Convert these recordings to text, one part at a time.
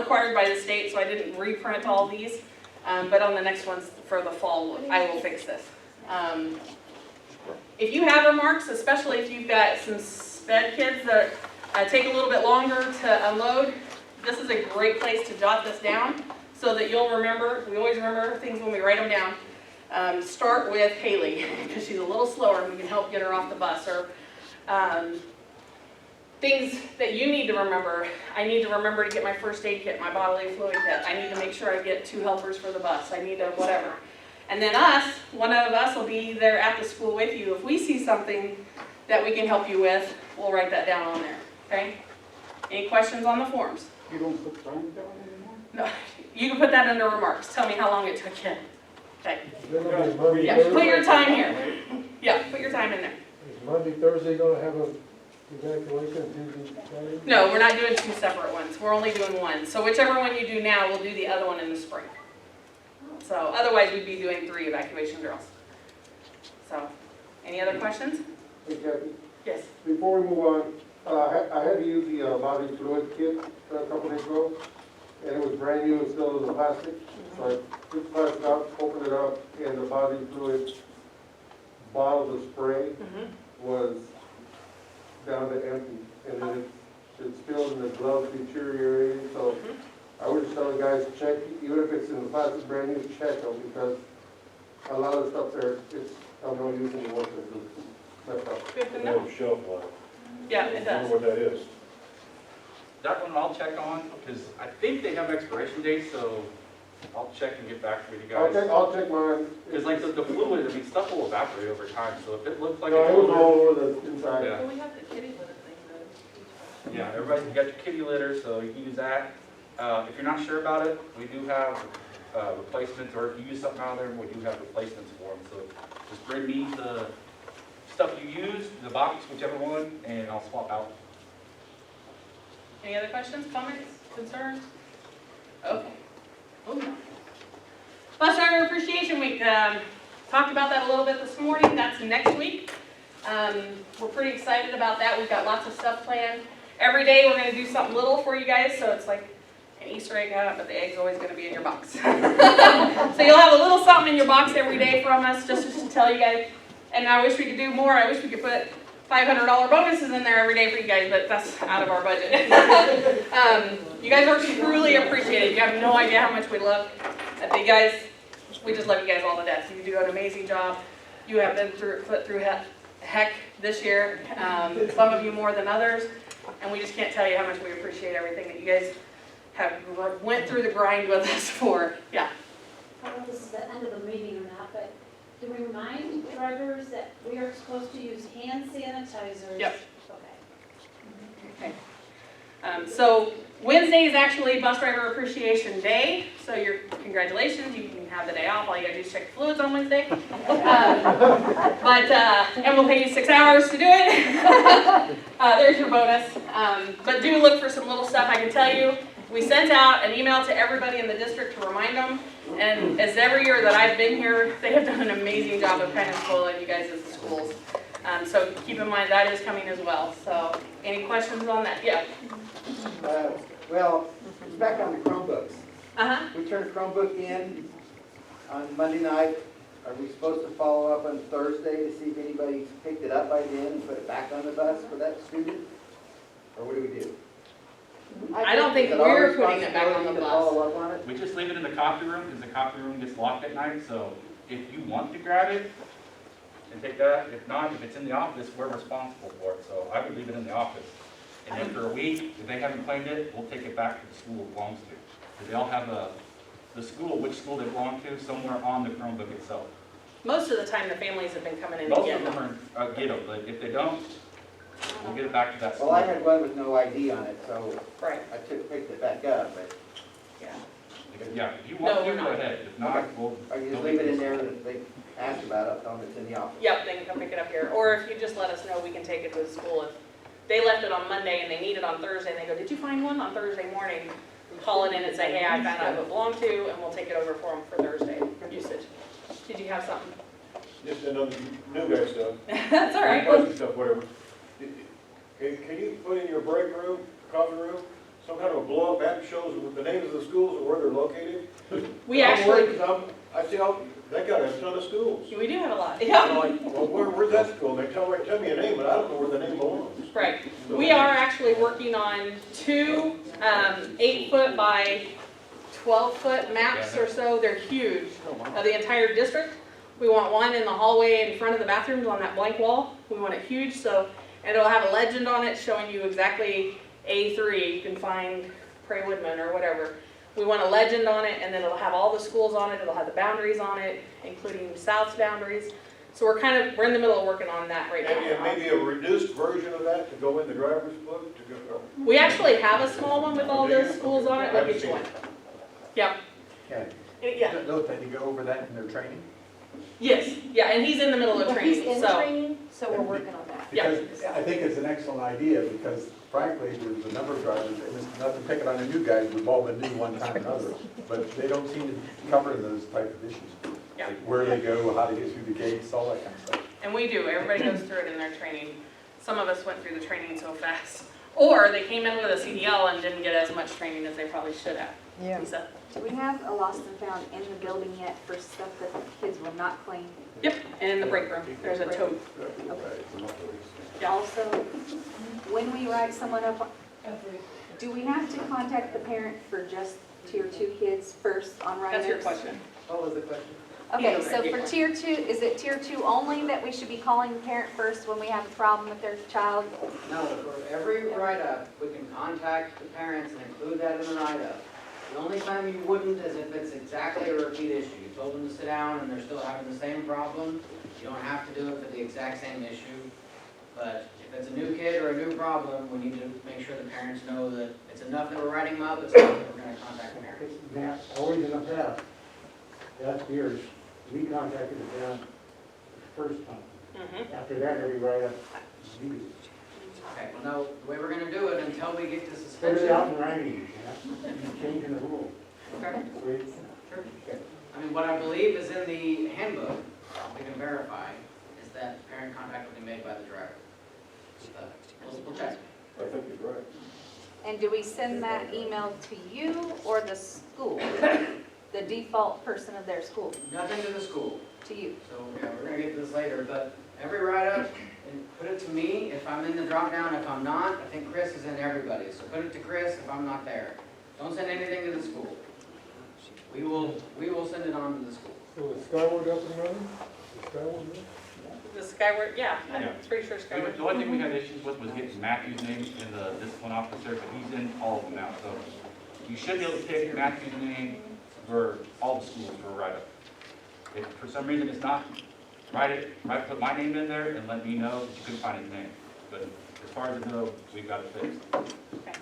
required by the state, so I didn't reprint all these. But on the next ones for the fall, I will fix this. If you have remarks, especially if you've got some sped kids that take a little bit longer to unload, this is a great place to jot this down so that you'll remember. We always remember things when we write them down. Start with Haley, because she's a little slower and we can help get her off the bus. Or things that you need to remember. I need to remember to get my first aid kit, my bodily fluid kit. I need to make sure I get 2 helpers for the bus. I need to whatever. And then one of us will be there at the school with you. If we see something that we can help you with, we'll write that down on there, okay? Any questions on the forms? You don't put time down anymore? No, you can put that under remarks. Tell me how long it took you. Okay. Yeah, Put your time here. Yeah, put your time in there. Is Monday, Thursday gonna have a evacuation, Tuesday, Friday? No, we're not doing 2 separate ones. We're only doing one. So whichever one you do now, we'll do the other one in the spring. So otherwise, we'd be doing 3 evacuation drills. So, any other questions? Hey, Kathy, Yes. before we move on, I had to use the body fluid kit a couple days ago, and it was brand new and still in the plastic. So I took the plastic out, opened it up, and the body fluid bottle of spray was down to empty, and then it's spilled and the gloves deteriorated. So I would just tell the guys to check, even if it's in the plastic brand new, check them, because a lot of the stuff there, it's of no use anymore because it's messed up. Good to They know. have shelf life. Yeah, it I does. wonder what that is. That one I'll check on, because I think they have expiration dates, so I'll check and get back with you guys. I'll check mine. Because like the fluid, I mean, stuff will evaporate over time, so if it looks like No, it's it was all older, over the inside. Yeah. Well, we have the kitty litter thing, yeah, everybody, you got your kitty litter, so you can use that. If you're not sure about it, we do have replacements, or if you use something out of there, we do have replacements for them. So just bring me the stuff you use, the box, whichever one, and I'll swap out. Any other questions, comments, concerns? Okay. Moving on. Bus Driver Appreciation Week. Talked about that a little bit this morning. That's next week. We're pretty excited about that. We've got lots of stuff planned. Every day we're going to do something little for you guys, so it's like an Easter egg hunt, but the egg's always going to be in your box. So you'll have a little something in your box every day from us, just to tell you guys. And I wish we could do more. I wish we could put $500 bonuses in there every day for you guys, but that's out of our budget. You guys are truly appreciated. You have no idea how much we love you guys. We just love you guys all to death. You do an amazing job. You have been put through heck this year. Some of you more than others, and we just can't tell you how much we appreciate everything that you guys have went through the grind with us for. Yeah. I don't know if this is the end of the meeting or not, but to remind drivers that we are supposed to use hand sanitizers. Yep. Okay. Okay. So Wednesday is actually Bus Driver Appreciation Day. So congratulations, you can have the day off. All you gotta do is check the fluids on Wednesday. And we'll pay you 6 hours to do it. There's your bonus. But do look for some little stuff. I can tell you, we sent out an email to everybody in the district to remind them. And as every year that I've been here, they have done an amazing job of kind of spoiling you guys as the schools. So keep in mind that is coming as well. So any questions on that? Yeah. Well, it's back on the Chromebooks. Uh-huh. We turned a Chromebook in on Monday night. Are we supposed to follow up on Thursday to see if anybody's picked it up by then and put it back on the bus for that student? Or what do we do? I don't think Is it our we're putting it back on the responsibility to bus. follow up on it? We just leave it in the copy room, because the copy room gets locked at night, so if you want to grab it and take that, if not, if it's in the office, we're responsible for it, so I would leave it in the office. And then for a week, if they haven't claimed it, we'll take it back to the school it belongs to. Because they all have the school, which school they belong to, somewhere on the Chromebook itself. Most of the time, the families have been coming in to Most get of them them. are get them, but if they don't, we'll get it back to that school. Well, I had one with no ID on it, so Right. I picked it back up, but Yeah. Yeah, if you want No, to, we're go not. ahead. If not, we'll. I can just leave it in there, and if they ask about it, I'll tell them it's in the office. Yep, they can come pick it up here. Or if you just let us know, we can take it to the school. If they left it on Monday and they need it on Thursday, and they go, did you find one on Thursday morning? We call it in and say, hey, I found out who it belonged to, and we'll take it over for them for Thursday usage. Did you have something? Just another new guy stuff. That's all right. Question stuff, whatever. Can you put in your break room, coffee room, some kind of a blow-up map shows with the names of the schools and where they're located? We I'm actually, worried 'cause I see how, that got a ton of schools. we do have a lot, I'm yeah, like, well, where's that school? They tell me a name, but I don't know where the name belongs. right. So- We are actually working on two 8-foot by 12-foot maps or so. They're huge, of the entire district. We want one in the hallway in front of the bathrooms on that blank wall. We want it huge, so, and it'll have a legend on it showing you exactly A3. You can find Prairie Woodman or whatever. We want a legend on it, and then it'll have all the schools on it. It'll have the boundaries on it, including South's boundaries. So we're in the middle of working on that right now. And maybe a reduced version of that to go in the driver's book, to go. We actually have a small one with all the schools on it. We'll get you one. Yep. Yeah. Don't they go over that in their training? Yes, yeah, and he's in the middle of Well, he's training, in so, training, so we're working on that. Yeah. Because I think it's an excellent idea, because frankly, there's a number of drivers, and it's nothing picking on the new guys, we've all been new one time or another, but they don't seem to cover those type of issues. Yeah. Like where they go, how to get through the gates, all that kind of stuff. and we do, everybody goes through it in their training. Some of us went through the training so fast, or they came in with a CDL and didn't get as much training as they probably should have. Yeah. Lisa? Do we have a lost and found in the building yet for stuff that the kids will not claim? Yep, and in the break room, there's a tote. Yeah. Also, when we write someone up, do we have to contact the parent for just tier 2 kids first on write-ups? That's your question. What was the question? Okay, so for tier 2, is it tier 2 only that we should be calling the parent first when we have a problem with their child? No, for every write-up, we can contact the parents and include that in the write-up. The only time you wouldn't is if it's exactly a repeat issue. You told them to sit down and they're still having the same problem. You don't have to do it for the exact same issue. But if it's a new kid or a new problem, we need to make sure the parents know that it's enough that we're writing them up, it's enough that we're gonna contact the parents. Now, always in the past years, we contacted the parent the first time. Mhm. After that, every write-up, you Okay, well, no, the way we're gonna do it until we get to put it suspension. out in writing, changing the rule. Okay. I mean, what I believe is in the handbook, we can verify, is that parent contact will be made by the driver. We'll check. I think you're right. And do we send that email to you or the school? The default person of their school, Nothing to the school. to you? So, yeah, we're gonna get to this later, but every write-up, and put it to me if I'm in the drop-down. If I'm not, I think Chris is in everybody. So put it to Chris if I'm not there. Don't send anything to the school. We will send it on to the school. So is Skyward up and running? Is Skyward running? The Skyward, yeah, I'm Yeah. pretty sure Skyward. The only thing we had issues with was getting Matthew's name in the discipline officer, but he's in all of them now, so you should be able to pick Matthew's name for all the schools for a write-up. If for some reason it's not, put my name in there and let me know that you couldn't find his name. But as far as I know, we've got it fixed. Okay.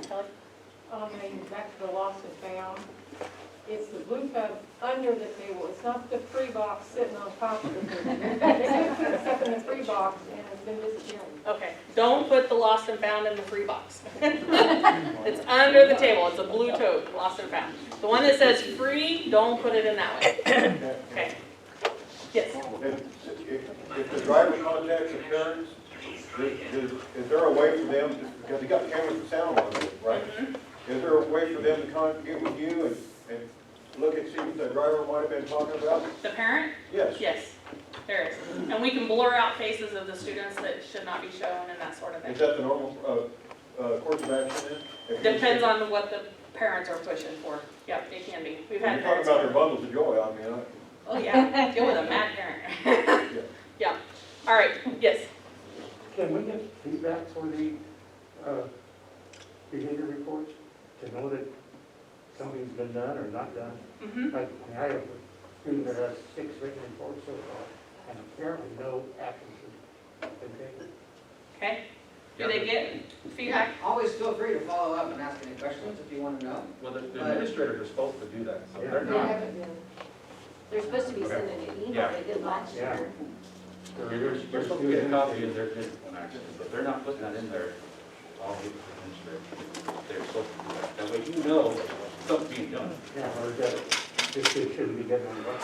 Kelly? And back to the lost and found, it's the blue cup under the table, it's not the free box sitting on top of the table. They put the stuff in the free box and it's been disappearing. Okay, don't put the lost and found in the free box. It's under the table, it's a blue tote, lost and found. The one that says free, don't put it in that way. Okay. Yes, If the driver contacts the parents, is there a way for them, because you got cameras and sound on it, right? Is there a way for them to get with you and look and see what the driver might have been talking about? the parent? Yes. Yes, there is. And we can blur out faces of the students that should not be shown and that sort of Is thing. that the normal course of action then? If you- Depends on what the parents are pushing for. Yep, it can be. We've When had you're talking parents. about their bundles of joy, I mean, Oh, yeah, deal with a mad parent. Yeah, all right, yes. Can we get feedback for the behavior reports to know that something's been done or not done? Mhm. Like, I have a student that has 6 written reports so far, and apparently no actions have been taken. Okay, do they get feedback? Always feel free to follow up and ask any questions if you want to know. Well, the administrators are supposed to do that, so they're They not. haven't been. They're supposed to be sending an email, they did last Yeah. year. You're supposed to get a copy of their discipline actions, but they're not putting that in there. I'll give it to the administrator. They're supposed to do that. That way you know something's being done. Yeah, or that This kid shouldn't be getting on the bus.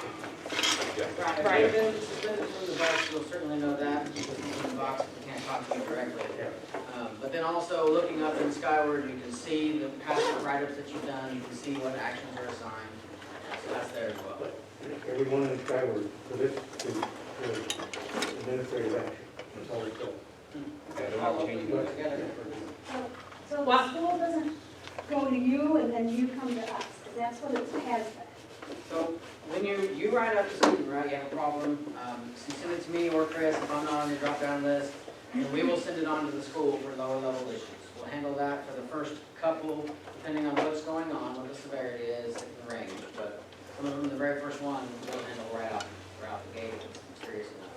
Right, Right. if you've been suspended from the bus, you'll certainly know that, because he's in the box, we can't talk to you directly. But then also, looking up in Skyward, you can see the past write-ups that you've done, you can see what actions are assigned, so that's there as well. Everyone in Skyward, for this is administrative action. That's all it says. Yeah, they're All not of them changing go that. together. So the Well- school doesn't go to you and then you come to us, because that's what it has been. So, when you write up the student, right, you have a problem, so you send it to me or Chris, if I'm not on your drop-down list, and we will send it on to the school for lower level issues. We'll handle that for the first couple, depending on what's going on, what the severity is, and the range, but some of them, the very first one, we'll handle right out the gate if it's serious enough.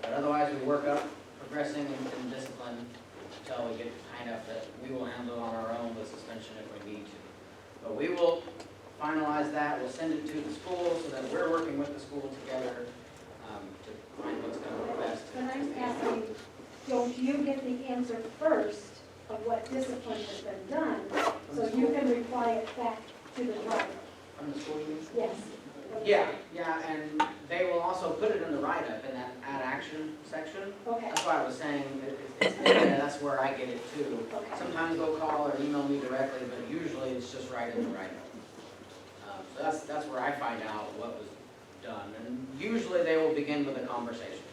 But otherwise, we work up, progressing in discipline until we get high enough that we will handle it on our own with suspension if we need to. But we will finalize that, we'll send it to the school so that we're working with the school together to find what's going to be best. But I'm asking, don't you get the answer first of what discipline has been done, so you can reply it back to the driver? From the school, you mean? Yes. Yeah, and they will also put it in the write-up in that add action section. Okay, That's why I was saying that it's in there, that's where I get it too. okay. Sometimes they'll call or email me directly, but usually it's just right in the write-up. So that's where I find out what was done. And usually they will begin with a conversation,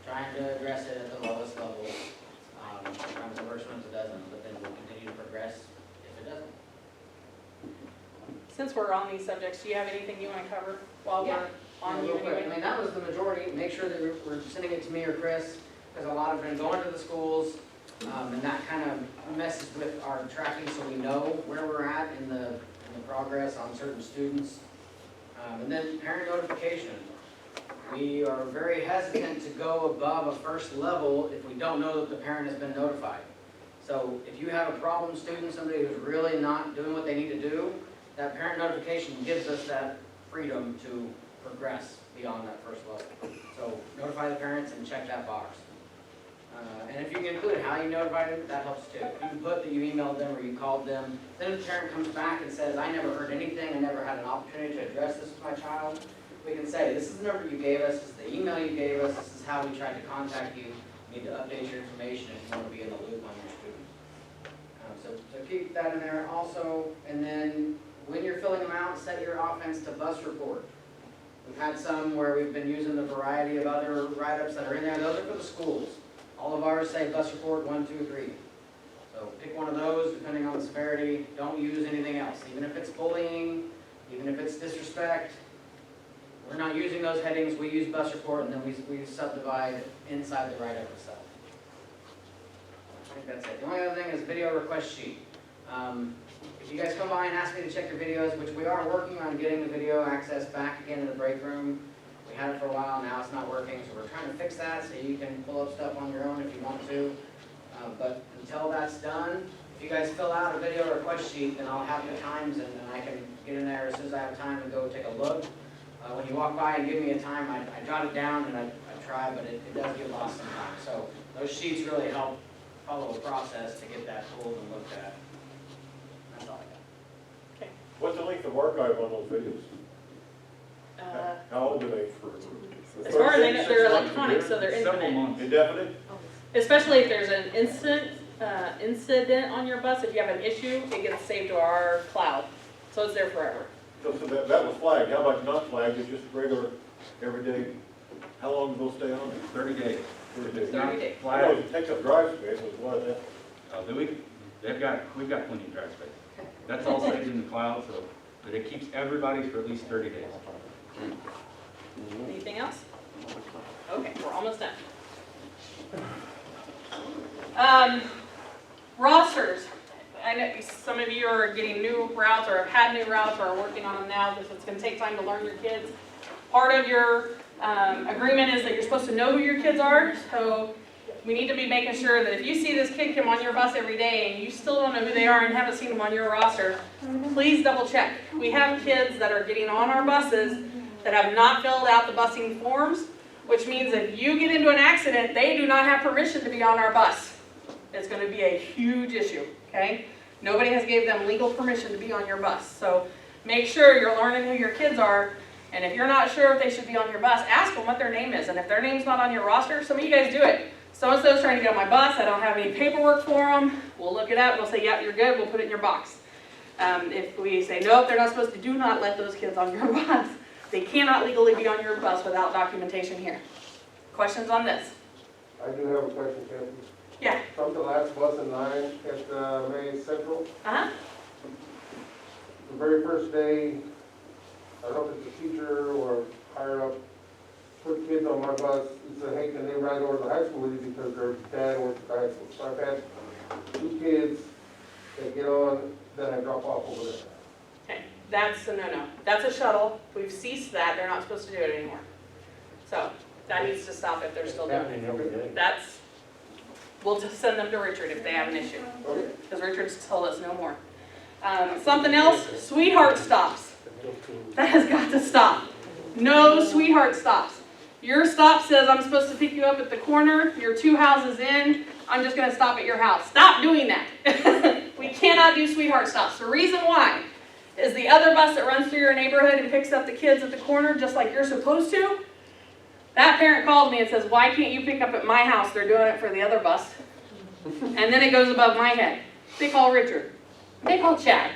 trying to address it at the lowest level. Sometimes it works, sometimes it doesn't, but then we'll continue to progress if it doesn't. Since we're on these subjects, do you have anything you want to cover while Yeah. we're on you Real quick, I anyway? mean, that was the majority, make sure that we're sending it to me or Chris, because a lot have been going to the schools, and that kind of messes with our tracking, so we know where we're at in the progress on certain students. And then parent notification. We are very hesitant to go above a first level if we don't know that the parent has been notified. So if you have a problem student, somebody who's really not doing what they need to do, that parent notification gives us that freedom to progress beyond that first level. So notify the parents and check that box. And if you can include how you notified them, that helps too. If you can put that you emailed them or you called them, then if the parent comes back and says, I never heard anything, I never had an opportunity to address this with my child, we can say, this is the number you gave us, this is the email you gave us, this is how we tried to contact you. You need to update your information if you want to be in the loop on your student. So keep that in there also, and then when you're filling them out, set your offense to bus report. We've had some where we've been using a variety of other write-ups that are in there. Those are for the schools. All of ours say bus report 1, 2, 3. So pick one of those, depending on the severity. Don't use anything else. Even if it's bullying, even if it's disrespect, we're not using those headings. We use bus report, and then we subdivide inside the write-up itself. I think that's it. The only other thing is video request sheet. If you guys come by and ask me to check your videos, which we are working on getting the video access back again in the break room. We had it for a while, now it's not working, so we're trying to fix that so you can pull up stuff on your own if you want to. But until that's done, if you guys fill out a video request sheet, then I'll have the times and I can get in there as soon as I have time to go take a look. When you walk by and give me a time, I jot it down and I try, but it does get lost sometimes. So those sheets really help follow a process to get that pulled and looked at. That's all I got. What's the length of archive on those videos? How old are they for? As far as I know, they're electronic, so they're Several infinite. months. Indefinite? Especially if there's an incident on your bus, if you have an issue, it gets saved to our cloud. So it's there forever. So that was flagged, how about not flagged, it's just regular, everyday, how long do those stay on? 30 days. 30 It's days. not 30 days. I flat. know it takes up drive space, but why that? Do we? We've got plenty of drive space. That's all saved in the cloud, so, but it keeps everybody's for at least 30 days. Anything else? Okay, we're almost done. Rosters. I know some of you are getting new routes or have had new routes or are working on them now because it's going to take time to learn your kids. Part of your agreement is that you're supposed to know who your kids are, so we need to be making sure that if you see this kid come on your bus every day and you still don't know who they are and haven't seen them on your roster, please double check. We have kids that are getting on our buses that have not filled out the busing forms, which means if you get into an accident, they do not have permission to be on our bus. It's going to be a huge issue, okay? Nobody has gave them legal permission to be on your bus. So Make sure you're learning who your kids are, and if you're not sure if they should be on your bus, ask them what their name is, and if their name's not on your roster, some of you guys do it. So-and-so's trying to get on my bus, I don't have any paperwork for them, we'll look it up, we'll say, yep, you're good, we'll put it in your box. If we say, nope, they're not supposed to, do not let those kids on your bus. They cannot legally be on your bus without documentation here. Questions on this? I do have a question, Kathy. Yeah. From the last bus in line at May Central, Uh-huh. the very first day, I don't know if it's a teacher or higher up, put kids on my bus and said, hey, can they ride over to the high school with you because their dad works at the high school. So I've had 2 kids that get on, then I drop off over there. Okay, that's a no-no. That's a shuttle. We've ceased that. They're not supposed to do it anymore. So that needs to stop if they're still doing it. Happening every day. That's, we'll just send them to Richard if they have an issue, Okay. because Richard's told us no more. Something else, sweetheart stops. That has got to stop. No sweetheart stops. Your stop says I'm supposed to pick you up at the corner, you're 2 houses in, I'm just gonna stop at your house. Stop doing that. We cannot do sweetheart stops. The reason why is the other bus that runs through your neighborhood and picks up the kids at the corner just like you're supposed to, that parent calls me and says, why can't you pick up at my house? They're doing it for the other bus. And then it goes above my head. They call Richard. They call Chad.